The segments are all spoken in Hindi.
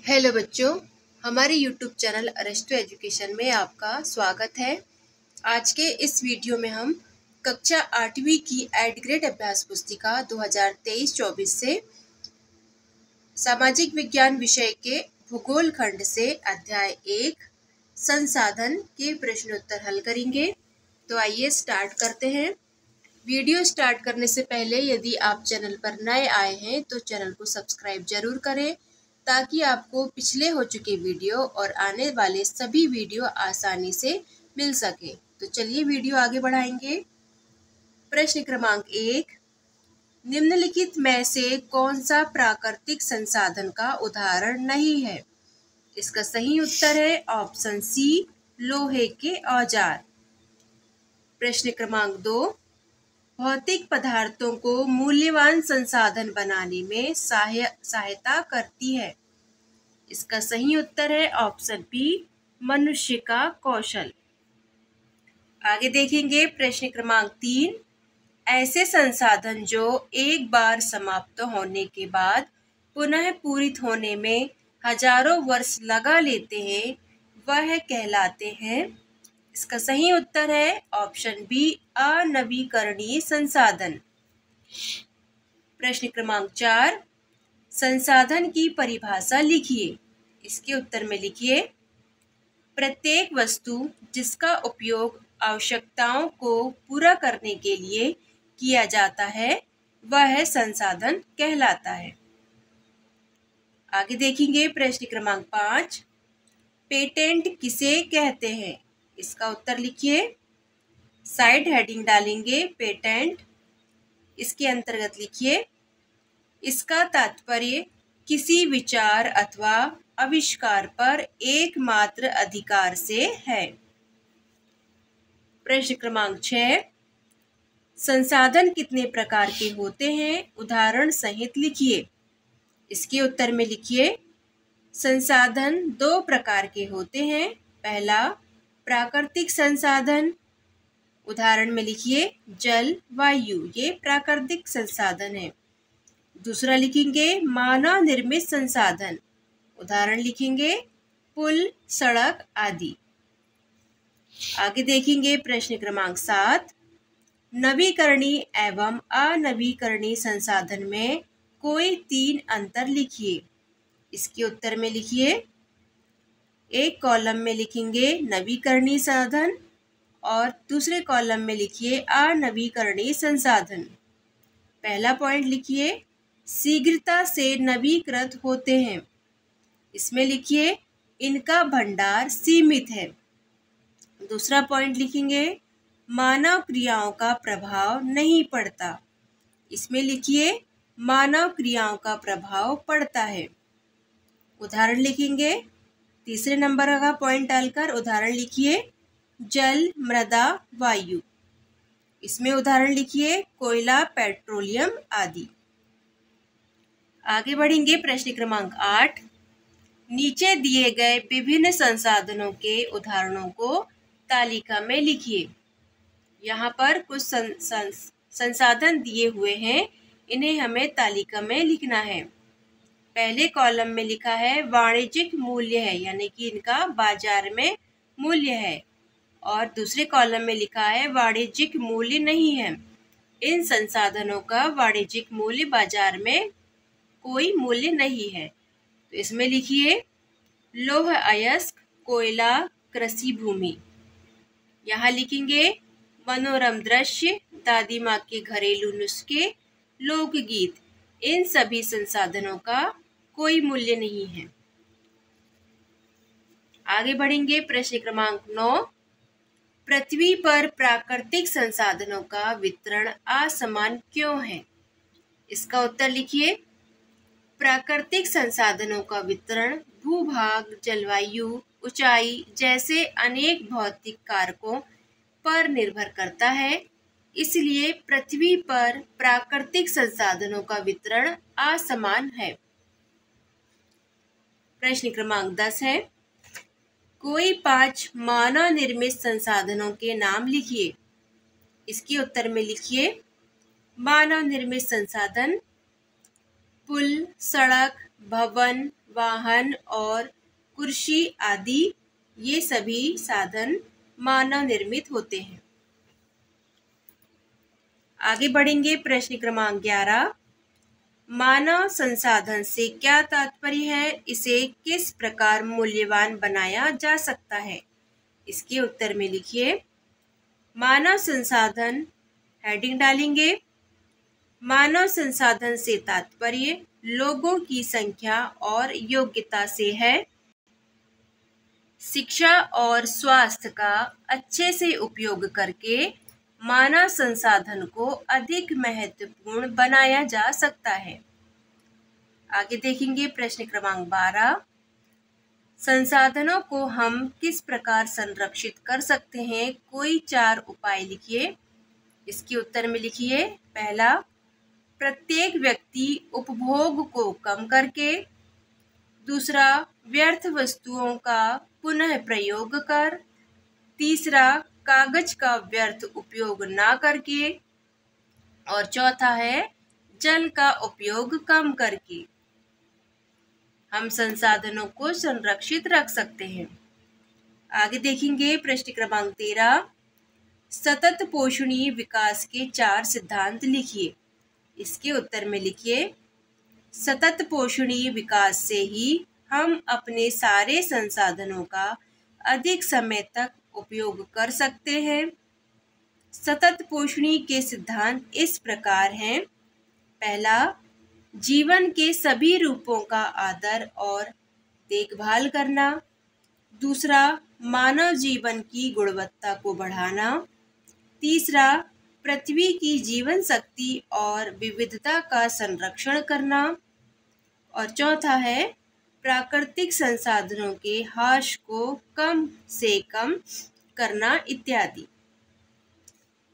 हेलो बच्चों, हमारे यूट्यूब चैनल अरस्तु एजुकेशन में आपका स्वागत है। आज के इस वीडियो में हम कक्षा 8वीं की एड ग्रेड अभ्यास पुस्तिका 2023-24 से सामाजिक विज्ञान विषय के भूगोल खंड से अध्याय 1 संसाधन के प्रश्नोत्तर हल करेंगे। तो आइए स्टार्ट करते हैं। वीडियो स्टार्ट करने से पहले यदि आप चैनल पर नए आए हैं तो चैनल को सब्सक्राइब जरूर करें ताकि आपको पिछले हो चुके वीडियो और आने वाले सभी वीडियो आसानी से मिल सके। तो चलिए वीडियो आगे बढ़ाएंगे। प्रश्न क्रमांक 1, निम्नलिखित में से कौन सा प्राकृतिक संसाधन का उदाहरण नहीं है? इसका सही उत्तर है ऑप्शन सी, लोहे के औजार। प्रश्न क्रमांक 2, भौतिक पदार्थों को मूल्यवान संसाधन बनाने में सहायता करती है। इसका सही उत्तर है ऑप्शन बी, मनुष्य का कौशल। आगे देखेंगे प्रश्न क्रमांक 3, ऐसे संसाधन जो एक बार समाप्त होने के बाद पुनः पूरित होने में हजारों वर्ष लगा लेते हैं वह कहलाते हैं। इसका सही उत्तर है ऑप्शन बी, अनवीकरणीय संसाधन। प्रश्न क्रमांक 4, संसाधन की परिभाषा लिखिए। इसके उत्तर में लिखिए, प्रत्येक वस्तु जिसका उपयोग आवश्यकताओं को पूरा करने के लिए किया जाता है वह संसाधन कहलाता है। आगे देखेंगे प्रश्न क्रमांक 5, पेटेंट किसे कहते हैं? इसका उत्तर लिखिए। साइड हेडिंग डालेंगे पेटेंट, इसके अंतर्गत लिखिए, इसका तात्पर्य किसी विचार अथवा आविष्कार पर एकमात्र अधिकार से है। प्रश्न क्रमांक 6, संसाधन कितने प्रकार के होते हैं? उदाहरण सहित लिखिए। इसके उत्तर में लिखिए, संसाधन 2 प्रकार के होते हैं। पहला, प्राकृतिक संसाधन। उदाहरण में लिखिए, जल, वायु, ये प्राकृतिक संसाधन है। दूसरा लिखेंगे, मानव निर्मित संसाधन। उदाहरण लिखेंगे, पुल, सड़क आदि। आगे देखेंगे प्रश्न क्रमांक 7, नवीकरणीय एवं अनवीकरणीय संसाधन में कोई 3 अंतर लिखिए। इसके उत्तर में लिखिए, एक कॉलम में लिखेंगे नवीकरणीय साधन और दूसरे कॉलम में लिखिए अनवीकरणीय संसाधन। पहला पॉइंट लिखिए, शीघ्रता से नवीकृत होते हैं। इसमें लिखिए, इनका भंडार सीमित है। दूसरा पॉइंट लिखेंगे, मानव क्रियाओं का प्रभाव नहीं पड़ता। इसमें लिखिए, मानव क्रियाओं का प्रभाव पड़ता है। उदाहरण लिखेंगे, तीसरे नंबर का पॉइंट डालकर उदाहरण लिखिए, जल, मृदा, वायु। इसमें उदाहरण लिखिए, कोयला, पेट्रोलियम आदि। आगे बढ़ेंगे प्रश्न क्रमांक 8, नीचे दिए गए विभिन्न संसाधनों के उदाहरणों को तालिका में लिखिए। यहाँ पर कुछ संसाधन दिए हुए हैं, इन्हें हमें तालिका में लिखना है। पहले कॉलम में लिखा है वाणिज्यिक मूल्य है, यानी कि इनका बाजार में मूल्य है, और दूसरे कॉलम में लिखा है वाणिज्यिक मूल्य नहीं है। इन संसाधनों का वाणिज्यिक मूल्य बाजार में कोई मूल्य नहीं है। तो इसमें लिखिए, लौह अयस्क, कोयला, कृषि भूमि। यहाँ लिखेंगे मनोरम दृश्य, दादी माँ के घरेलू नुस्खे, लोकगीत। इन सभी संसाधनों का कोई मूल्य नहीं है। आगे बढ़ेंगे प्रश्न क्रमांक 9, पृथ्वी पर प्राकृतिक संसाधनों का वितरण असमान क्यों है? इसका उत्तर लिखिए, प्राकृतिक संसाधनों का वितरण भूभाग, जलवायु, ऊंचाई जैसे अनेक भौतिक कारकों पर निर्भर करता है। इसलिए पृथ्वी पर प्राकृतिक संसाधनों का वितरण असमान है। प्रश्न क्रमांक 10 है, कोई 5 मानव निर्मित संसाधनों के नाम लिखिए। इसके उत्तर में लिखिए, मानव निर्मित संसाधन, पुल, सड़क, भवन, वाहन और कुर्सी आदि ये सभी साधन मानव निर्मित होते हैं। आगे बढ़ेंगे। प्रश्न क्रमांक 11। मानव संसाधन से क्या तात्पर्य है? इसे किस प्रकार मूल्यवान बनाया जा सकता है? इसके उत्तर में लिखिए। मानव संसाधन हेडिंग डालेंगे। मानव संसाधन से तात्पर्य लोगों की संख्या और योग्यता से है। शिक्षा और स्वास्थ्य का अच्छे से उपयोग करके मानव संसाधन को अधिक महत्वपूर्ण बनाया जा सकता है। आगे देखेंगे। प्रश्न क्रमांक 12। संसाधनों को हम किस प्रकार संरक्षित कर सकते हैं? कोई 4 उपाय लिखिए। इसके उत्तर में लिखिए। पहला, प्रत्येक व्यक्ति उपभोग को कम करके। दूसरा, व्यर्थ वस्तुओं का पुनः प्रयोग कर। तीसरा, कागज का व्यर्थ उपयोग ना करके। और चौथा है, जल का उपयोग कम करके हम संसाधनों को संरक्षित रख सकते हैं। आगे देखेंगे। प्रश्न क्रमांक 13। सतत पोषणीय विकास के 4 सिद्धांत लिखिए। इसके उत्तर में लिखिए। सतत पोषणीय विकास से ही हम अपने सारे संसाधनों का अधिक समय तक उपयोग कर सकते हैं। सतत पोषणीय के सिद्धांत इस प्रकार हैं। पहला, जीवन के सभी रूपों का आदर और देखभाल करना। दूसरा, मानव जीवन की गुणवत्ता को बढ़ाना। तीसरा, पृथ्वी की जीवन शक्ति और विविधता का संरक्षण करना। और चौथा है, प्राकृतिक संसाधनों के ह्रास को कम से कम करना इत्यादि।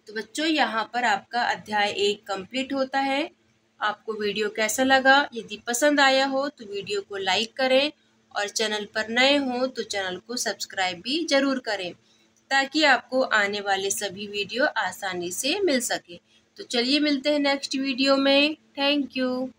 तो बच्चों, यहाँ पर आपका अध्याय 1 कंप्लीट होता है। आपको वीडियो कैसा लगा? यदि पसंद आया हो तो वीडियो को लाइक करें और चैनल पर नए हो तो चैनल को सब्सक्राइब भी जरूर करें, ताकि आपको आने वाले सभी वीडियो आसानी से मिल सके। तो चलिए मिलते हैं नेक्स्ट वीडियो में। Thank you.